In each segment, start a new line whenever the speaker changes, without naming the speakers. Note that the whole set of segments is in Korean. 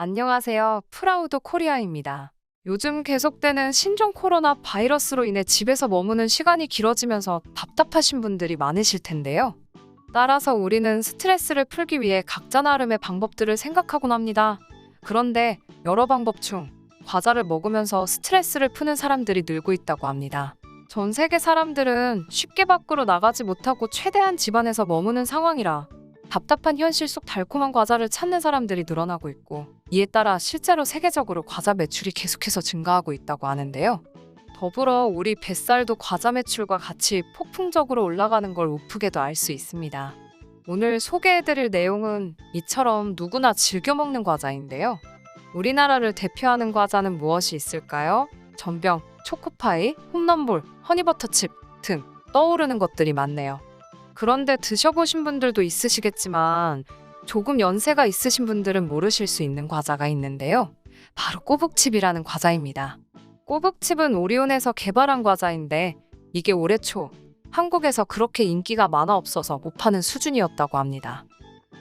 안녕하세요. 프라우드 코리아입니다. 요즘 계속되는 신종 코로나 바이러스로 인해 집에서 머무는 시간이 길어지면서 답답하신 분들이 많으실 텐데요. 따라서 우리는 스트레스를 풀기 위해 각자 나름의 방법들을 생각하곤 합니다. 그런데 여러 방법 중 과자를 먹으면서 스트레스를 푸는 사람들이 늘고 있다고 합니다. 전 세계 사람들은 쉽게 밖으로 나가지 못하고 최대한 집안에서 머무는 상황이라 답답한 현실 속 달콤한 과자를 찾는 사람들이 늘어나고 있고, 이에 따라 실제로 세계적으로 과자 매출이 계속해서 증가하고 있다고 하는데요. 더불어 우리 뱃살도 과자 매출과 같이 폭풍적으로 올라가는 걸 우프게도 알 수 있습니다. 오늘 소개해드릴 내용은 이처럼 누구나 즐겨 먹는 과자인데요. 우리나라를 대표하는 과자는 무엇이 있을까요? 전병, 초코파이, 홈런볼, 허니버터칩 등 떠오르는 것들이 많네요. 그런데 드셔보신 분들도 있으시겠지만 조금 연세가 있으신 분들은 모르실 수 있는 과자가 있는데요. 바로 꼬북칩이라는 과자입니다. 꼬북칩은 오리온에서 개발한 과자인데 이게 올해 초 한국에서 그렇게 인기가 많아 없어서 못 파는 수준이었다고 합니다.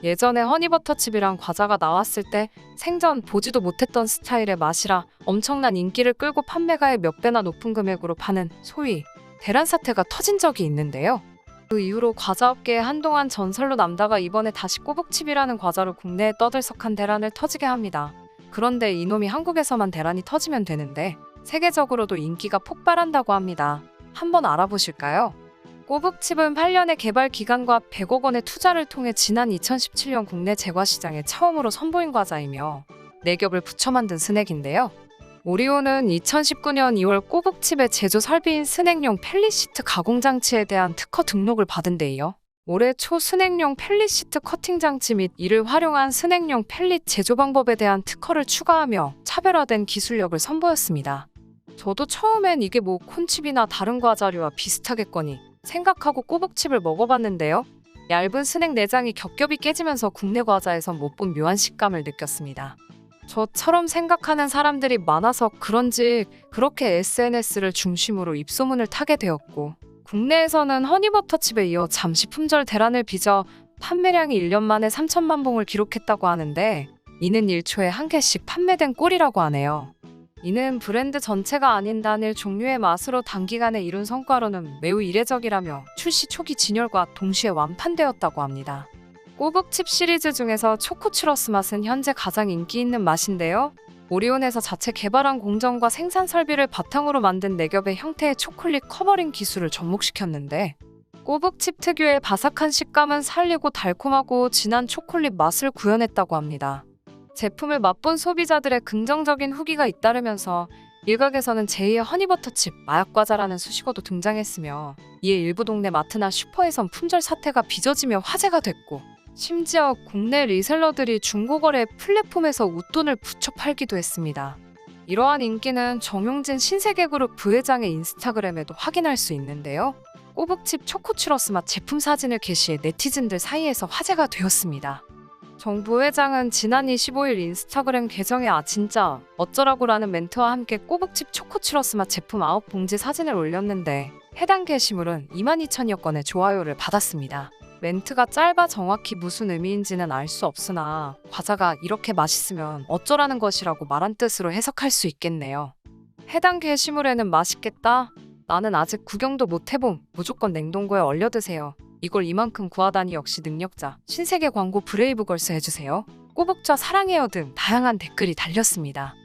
예전에 허니버터칩이란 과자가 나왔을 때 생전 보지도 못했던 스타일의 맛이라 엄청난 인기를 끌고 판매가의 몇 배나 높은 금액으로 파는 소위 대란 사태가 터진 적이 있는데요. 그 이후로 과자업계에 한동안 전설로 남다가 이번에 다시 꼬북칩이라는 과자로 국내에 떠들썩한 대란을 터지게 합니다. 그런데 이놈이 한국에서만 대란이 터지면 되는데 세계적으로도 인기가 폭발한다고 합니다. 한번 알아보실까요? 꼬북칩은 8년의 개발 기간과 100억 원의 투자를 통해 지난 2017년 국내 제과시장에 처음으로 선보인 과자이며 4겹을 붙여 만든 스낵인데요. 오리온은 2019년 2월 꼬북칩의 제조 설비인 스낵용 펠리시트 가공장치에 대한 특허 등록을 받은 데 이어 올해 초 스낵용 펠리시트 커팅 장치 및 이를 활용한 스낵용 펠릿 제조 방법에 대한 특허를 추가하며 차별화된 기술력을 선보였습니다. 저도 처음엔 이게 뭐 콘칩이나 다른 과자류와 비슷하겠거니 생각하고 꼬북칩을 먹어봤는데요. 얇은 스낵 내장이 겹겹이 깨지면서 국내 과자에선 못 본 묘한 식감을 느꼈습니다. 저처럼 생각하는 사람들이 많아서 그런지 그렇게 SNS를 중심으로 입소문을 타게 되었고, 국내에서는 허니버터칩에 이어 잠시 품절 대란을 빚어 판매량이 1년 만에 3천만 봉을 기록했다고 하는데 이는 1초에 한 개씩 판매된 꼴이라고 하네요. 이는 브랜드 전체가 아닌 단일 종류의 맛으로 단기간에 이룬 성과로는 매우 이례적이라며 출시 초기 진열과 동시에 완판되었다고 합니다. 꼬북칩 시리즈 중에서 초코츄러스 맛은 현재 가장 인기 있는 맛인데요. 오리온에서 자체 개발한 공정과 생산 설비를 바탕으로 만든 4겹의 형태의 초콜릿 커버링 기술을 접목시켰는데 꼬북칩 특유의 바삭한 식감은 살리고 달콤하고 진한 초콜릿 맛을 구현했다고 합니다. 제품을 맛본 소비자들의 긍정적인 후기가 잇따르면서 일각에서는 제2의 허니버터칩 마약과자라는 수식어도 등장했으며 이에 일부 동네 마트나 슈퍼에선 품절 사태가 빚어지며 화제가 됐고, 심지어 국내 리셀러들이 중고거래 플랫폼에서 웃돈을 붙여 팔기도 했습니다. 이러한 인기는 정용진 신세계그룹 부회장의 인스타그램에도 확인할 수 있는데요. 꼬북칩 초코츄러스 맛 제품 사진을 게시해 네티즌들 사이에서 화제가 되었습니다. 정 부회장은 지난 25일 인스타그램 계정에 진짜 어쩌라고라는 멘트와 함께 꼬북칩 초코츄러스 맛 제품 9봉지 사진을 올렸는데 해당 게시물은 22,000여 건의 좋아요를 받았습니다. 멘트가 짧아 정확히 무슨 의미인지는 알 수 없으나 과자가 이렇게 맛있으면 어쩌라는 것이라고 말한 뜻으로 해석할 수 있겠네요. 해당 게시물에는 맛있겠다. 나는 아직 구경도 못 해봄. 무조건 냉동고에 얼려 드세요. 이걸 이만큼 구하다니 역시 능력자. 신세계 광고 브레이브걸스 해주세요. 꼬북자 사랑해요 등 다양한 댓글이 달렸습니다.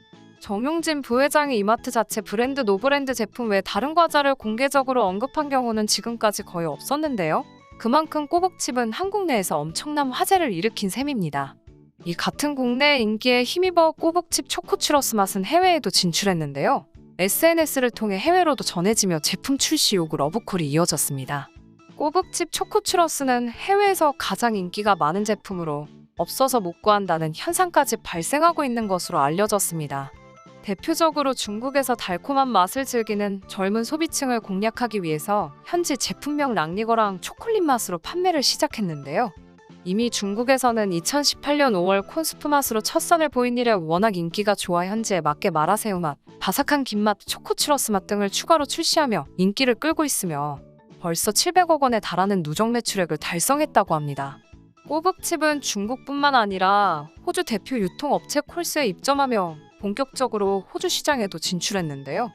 정용진 부회장이 이마트 자체 브랜드 노브랜드 제품 외 다른 과자를 공개적으로 언급한 경우는 지금까지 거의 없었는데요. 그만큼 꼬북칩은 한국 내에서 엄청난 화제를 일으킨 셈입니다. 이 같은 국내의 인기에 힘입어 꼬북칩 초코츄러스 맛은 해외에도 진출했는데요. SNS를 통해 해외로도 전해지며 제품 출시 요구 러브콜이 이어졌습니다. 꼬북칩 초코츄러스는 해외에서 가장 인기가 많은 제품으로 없어서 못 구한다는 현상까지 발생하고 있는 것으로 알려졌습니다. 대표적으로 중국에서 달콤한 맛을 즐기는 젊은 소비층을 공략하기 위해서 현지 제품명 랑리거랑 초콜릿 맛으로 판매를 시작했는데요. 이미 중국에서는 2018년 5월 콘스프 맛으로 첫 선을 보인 이래 워낙 인기가 좋아 현지에 맞게 마라새우 맛, 바삭한 김맛, 초코츄러스 맛 등을 추가로 출시하며 인기를 끌고 있으며 벌써 700억 원에 달하는 누적 매출액을 달성했다고 합니다. 꼬북칩은 중국뿐만 아니라 호주 대표 유통업체 콜스에 입점하며 본격적으로 호주 시장에도 진출했는데요.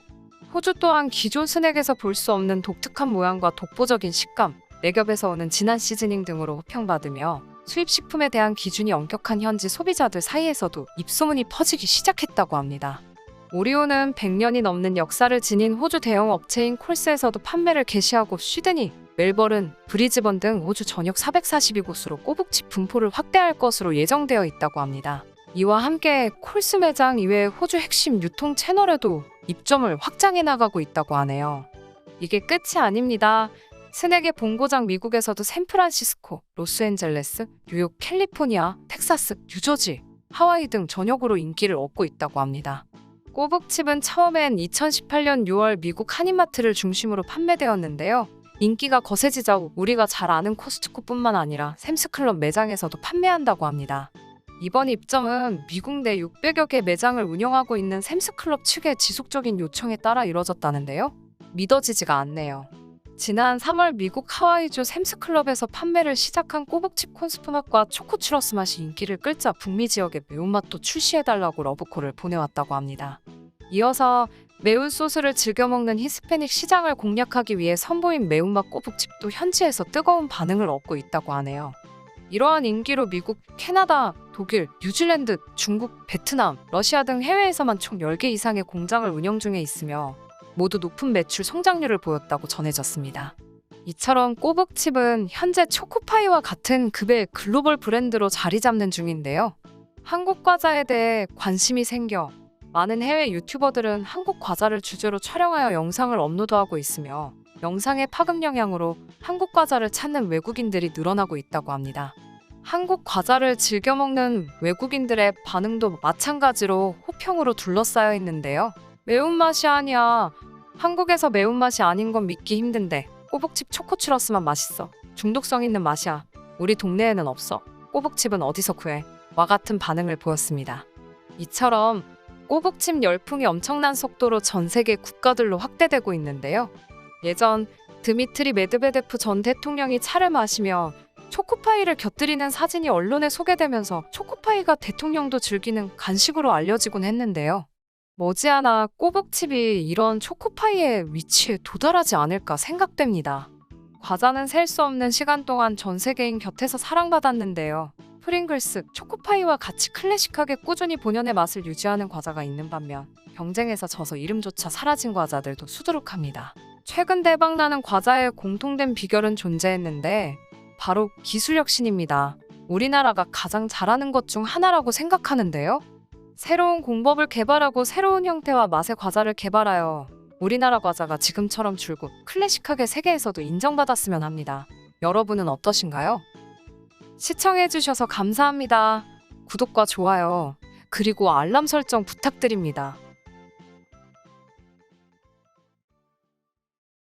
호주 또한 기존 스낵에서 볼 수 없는 독특한 모양과 독보적인 식감, 매겹에서 오는 진한 시즈닝 등으로 호평받으며 수입식품에 대한 기준이 엄격한 현지 소비자들 사이에서도 입소문이 퍼지기 시작했다고 합니다. 오리오는 100년이 넘는 역사를 지닌 호주 대형 업체인 콜스에서도 판매를 개시하고 시드니, 멜버른, 브리즈번 등 호주 전역 442곳으로 꼬북칩 분포를 확대할 것으로 예정되어 있다고 합니다. 이와 함께 콜스 매장 이외의 호주 핵심 유통 채널에도 입점을 확장해 나가고 있다고 하네요. 이게 끝이 아닙니다. 스낵의 본고장 미국에서도 샌프란시스코, 로스앤젤레스, 뉴욕, 캘리포니아, 텍사스, 뉴저지, 하와이 등 전역으로 인기를 얻고 있다고 합니다. 꼬북칩은 처음엔 2018년 6월 미국 한인마트를 중심으로 판매되었는데요. 인기가 거세지자 우리가 잘 아는 코스트코뿐만 아니라 샘스클럽 매장에서도 판매한다고 합니다. 이번 입점은 미국 내 600여 개 매장을 운영하고 있는 샘스클럽 측의 지속적인 요청에 따라 이뤄졌다는데요. 믿어지지가 않네요. 지난 3월 미국 하와이주 샘스클럽에서 판매를 시작한 꼬북칩 콘스프 맛과 초코 추러스 맛이 인기를 끌자 북미 지역에 매운맛도 출시해달라고 러브콜을 보내왔다고 합니다. 이어서 매운 소스를 즐겨 먹는 히스패닉 시장을 공략하기 위해 선보인 매운맛 꼬북칩도 현지에서 뜨거운 반응을 얻고 있다고 하네요. 이러한 인기로 미국, 캐나다, 독일, 뉴질랜드, 중국, 베트남, 러시아 등 해외에서만 총 10개 이상의 공장을 운영 중에 있으며 모두 높은 매출 성장률을 보였다고 전해졌습니다. 이처럼 꼬북칩은 현재 초코파이와 같은 급의 글로벌 브랜드로 자리 잡는 중인데요. 한국 과자에 대해 관심이 생겨 많은 해외 유튜버들은 한국 과자를 주제로 촬영하여 영상을 업로드하고 있으며 영상의 파급 영향으로 한국 과자를 찾는 외국인들이 늘어나고 있다고 합니다. 한국 과자를 즐겨 먹는 외국인들의 반응도 마찬가지로 호평으로 둘러싸여 있는데요. 매운맛이 아니야. 한국에서 매운맛이 아닌 건 믿기 힘든데 꼬북칩 초코추러스만 맛있어. 중독성 있는 맛이야. 우리 동네에는 없어. 꼬북칩은 어디서 구해? 와 같은 반응을 보였습니다. 이처럼 꼬북칩 열풍이 엄청난 속도로 전 세계 국가들로 확대되고 있는데요. 예전 드미트리 메드베데프 전 대통령이 차를 마시며 초코파이를 곁들이는 사진이 언론에 소개되면서 초코파이가 대통령도 즐기는 간식으로 알려지곤 했는데요. 머지않아 꼬북칩이 이런 초코파이의 위치에 도달하지 않을까 생각됩니다. 과자는 셀 수 없는 시간 동안 전 세계인 곁에서 사랑받았는데요. 프링글스, 초코파이와 같이 클래식하게 꾸준히 본연의 맛을 유지하는 과자가 있는 반면 경쟁에서 져서 이름조차 사라진 과자들도 수두룩합니다. 최근 대박나는 과자의 공통된 비결은 존재했는데 바로 기술 혁신입니다. 우리나라가 가장 잘하는 것 중 하나라고 생각하는데요. 새로운 공법을 개발하고 새로운 형태와 맛의 과자를 개발하여 우리나라 과자가 지금처럼 줄곧 클래식하게 세계에서도 인정받았으면 합니다. 여러분은 어떠신가요? 시청해주셔서 감사합니다. 구독과 좋아요, 그리고 알람 설정 부탁드립니다.